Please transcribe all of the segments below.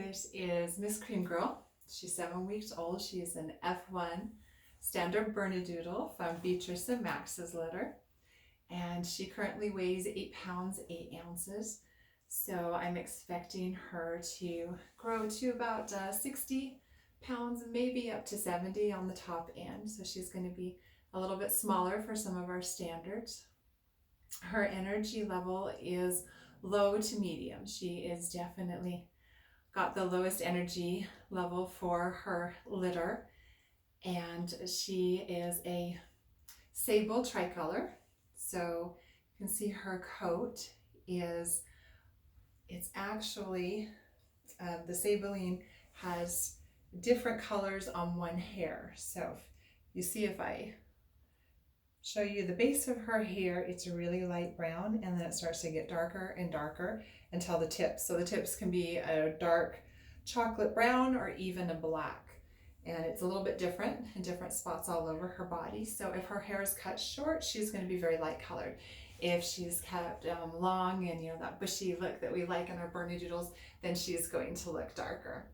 This is Miss Cream Girl. She's 7 weeks old. She is an F1 standard Bernedoodle from Beatrice and Max's litter. And she currently weighs 8 pounds, 8 ounces. So I'm expecting her to grow to about 60 pounds, maybe up to 70 on the top end. So she's going to be a little bit smaller for some of our standards. Her energy level is low to medium. She is definitely got the lowest energy level for her litter, and she is a sable tricolor. So you can see her coat is, it's actually, the sabling has different colors on one hair. So you see, if I show you the base of her hair, it's really light brown, and then it starts to get darker and darker until the tips. So the tips can be a dark chocolate brown or even a black. And it's a little bit different in different spots all over her body. So if her hair is cut short, she's going to be very light colored. If she's kept long and that bushy look that we like in our Bernedoodles, then she's going to look darker.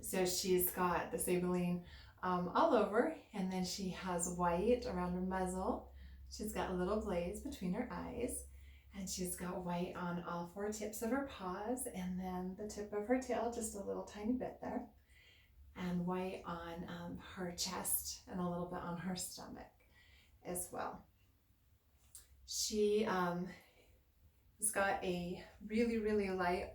So she's got the sabling all over, and then she has white around her muzzle. She's got a little glaze between her eyes, and she's got white on all 4 tips of her paws, and then the tip of her tail, just a little tiny bit there, and white on her chest and a little bit on her stomach as well. She has got a really light,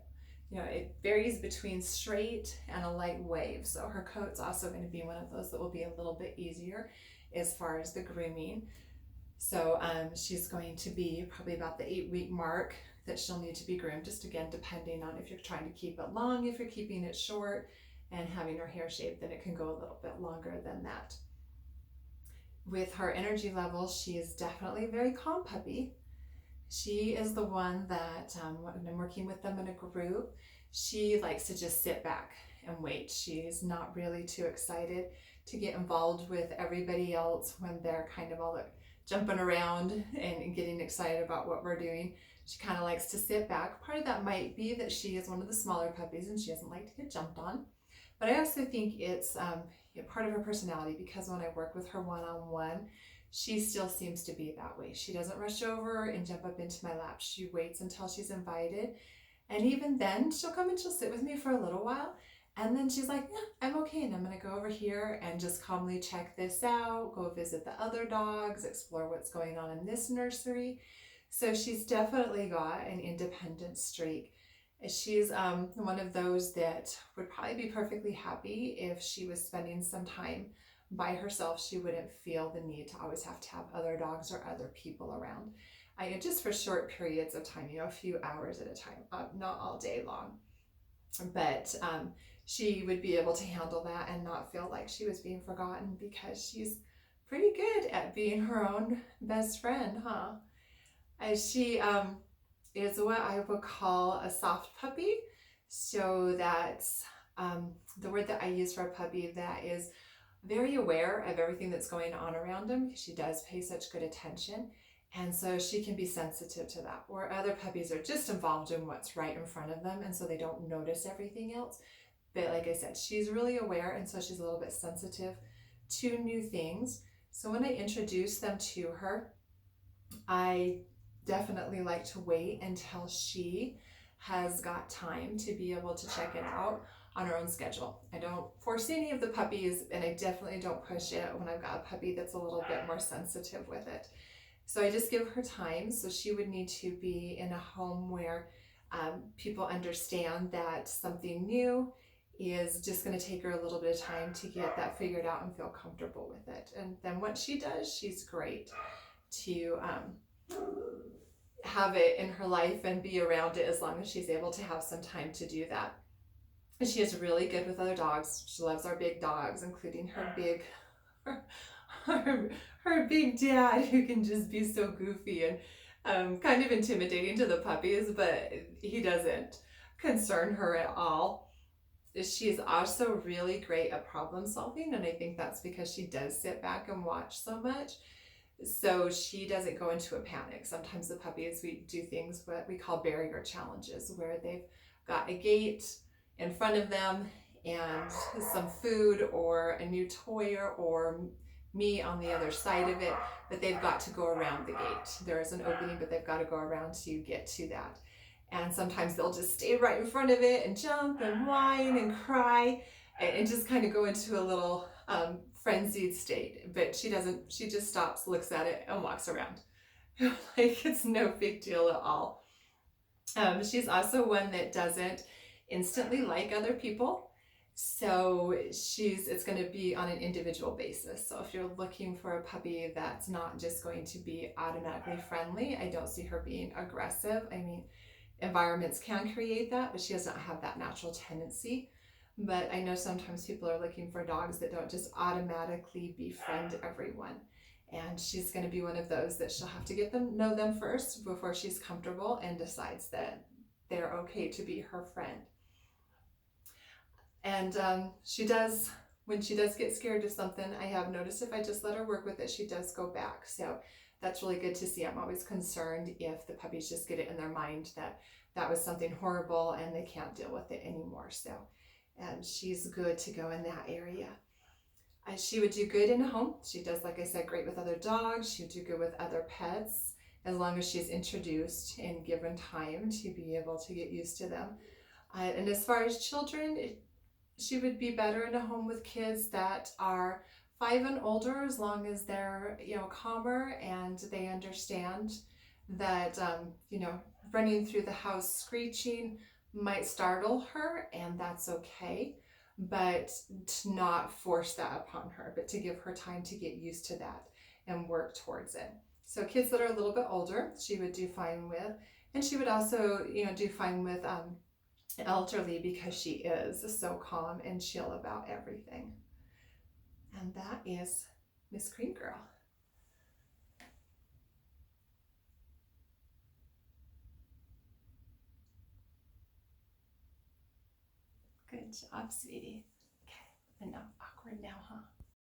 it varies between straight and a light wave. So her coat's also going to be one of those that will be a little bit easier as far as the grooming. So she's going to be probably about the 8-week mark that she'll need to be groomed, just again, depending on if you're trying to keep it long, if you're keeping it short and having her hair shaved, then it can go a little bit longer than that. With her energy level, she is definitely a very calm puppy. She is the one that, when I'm working with them in a group, she likes to just sit back and wait. She's not really too excited to get involved with everybody else when they're kind of all jumping around and getting excited about what we're doing. She kind of likes to sit back. Part of that might be that she is one of the smaller puppies and she doesn't like to get jumped on. But I also think it's part of her personality, because when I work with her one-on-one, she still seems to be that way. She doesn't rush over and jump up into my lap. She waits until she's invited. And even then, she'll come and she'll sit with me for a little while. And then she's like, yeah, I'm okay. And I'm going to go over here and just calmly check this out, go visit the other dogs, explore what's going on in this nursery. So she's definitely got an independent streak. She's one of those that would probably be perfectly happy if she was spending some time by herself. She wouldn't feel the need to always have to have other dogs or other people around. Just for short periods of time, a few hours at a time, not all day long. But she would be able to handle that and not feel like she was being forgotten, because she's pretty good at being her own best friend, huh? She is what I would call a soft puppy. So that's the word that I use for a puppy that is very aware of everything that's going on around him, because she does pay such good attention. And so she can be sensitive to that, where other puppies are just involved in what's right in front of them, and so they don't notice everything else. But like I said, she's really aware, and so she's a little bit sensitive to new things. So when I introduce them to her, I definitely like to wait until she has got time to be able to check it out on her own schedule. I don't force any of the puppies, and I definitely don't push it when I've got a puppy that's a little bit more sensitive with it. So I just give her time. So she would need to be in a home where people understand that something new is just going to take her a little bit of time to get that figured out and feel comfortable with it. And then once she does, she's great to have it in her life and be around it, as long as she's able to have some time to do that. And she is really good with other dogs. She loves our big dogs, including her big her big dad, who can just be so goofy and kind of intimidating to the puppies, but he doesn't concern her at all. She's also really great at problem solving, and I think that's because she does sit back and watch so much. So she doesn't go into a panic. Sometimes the puppies, we do things what we call barrier challenges, where they've got a gate in front of them and some food or a new toy or me on the other side of it, but they've got to go around the gate. There is an opening, but they've got to go around to get to that. And sometimes they'll just stay right in front of it and jump and whine and cry and just kind of go into a little frenzied state. But she doesn't, she just stops, looks at it, and walks around. Like it's no big deal at all. She's also one that doesn't instantly like other people. So it's going to be on an individual basis. So if you're looking for a puppy that's not just going to be automatically friendly, I don't see her being aggressive. I mean, environments can create that, but she doesn't have that natural tendency. But I know sometimes people are looking for dogs that don't just automatically befriend everyone. And she's going to be one of those that she'll have to get them know them first before she's comfortable and decides that they're okay to be her friend. And she does, when she does get scared of something, I have noticed if I just let her work with it, she does go back. So that's really good to see. I'm always concerned if the puppies just get it in their mind that that was something horrible and they can't deal with it anymore. So, and she's good to go in that area. She would do good in a home. She does, like I said, great with other dogs. She would do good with other pets as long as she's introduced and given time to be able to get used to them. And as far as children, she would be better in a home with kids that are 5 and older, as long as they're, calmer and they understand that, running through the house screeching might startle her, and that's okay. But to not force that upon her, but to give her time to get used to that and work towards it. So kids that are a little bit older, she would do fine with. And she would also, do fine with elderly, because she is so calm and chill about everything. And that is Miss Cream Girl. Good job, sweetie. Okay, enough awkward now, huh?